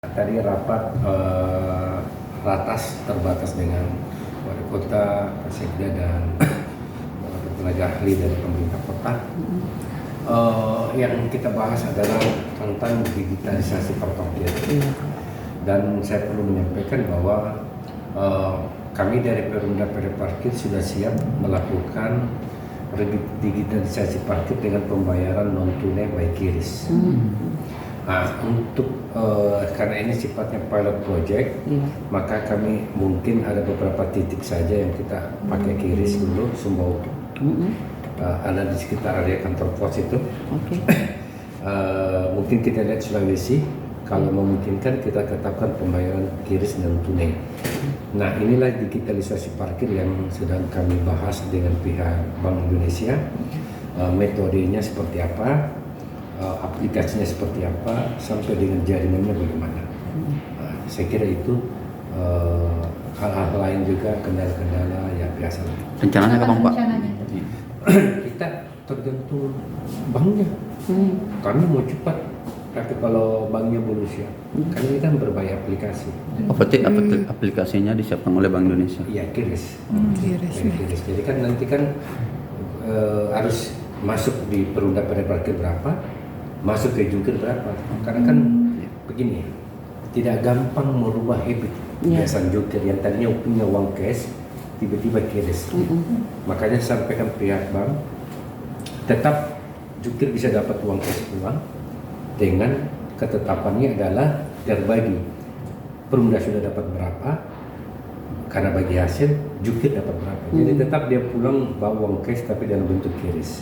Tadi rapat ratas terbatas dengan wali kota, sekda dan tenaga ahli dari pemerintah kota. Yang kita bahas adalah tentang digitalisasi perparkiran. Dan saya perlu menyampaikan bahwa kami dari Perumda Parkir sudah siap melakukan digitalisasi parkir dengan pembayaran non tunai by QRIS. Karena ini sifatnya pilot project, maka kami mungkin ada beberapa titik saja yang kita pakai QRIS dulu, Sumbawa. Ada di sekitar area kantor pos itu. Mungkin kita lihat Sulawesi, kalau memungkinkan kita tetapkan pembayaran QRIS dan tunai. Nah, inilah digitalisasi parkir yang sedang kami bahas dengan pihak Bank Indonesia. Metodenya seperti apa, aplikasinya seperti apa, sampai dengan jaringannya bagaimana. Saya kira itu hal-hal lain juga, kendala-kendala ya biasa. Rencananya kapan Pak? Kita tergantung banknya. Kami mau cepat, tapi kalau banknya belum siap, kan ini kan berbayar aplikasi. Berarti aplikasinya disiapkan oleh Bank Indonesia? Iya, QRIS. QRIS. Jadi kan nanti kan harus masuk di Perumda Parkir berapa, masuk ke jungkir berapa. Karena kan begini, tidak gampang merubah habit kebiasaan jungkir yang tadinya punya uang cash, tiba-tiba QRIS. Makanya sampaikan pihak bank, tetap jungkir bisa dapat uang cash uang dengan ketetapannya adalah terbagi. Perumda sudah dapat berapa, karena bagi hasil jungkir dapat berapa. Jadi tetap dia pulang bawa uang cash tapi dalam bentuk QRIS.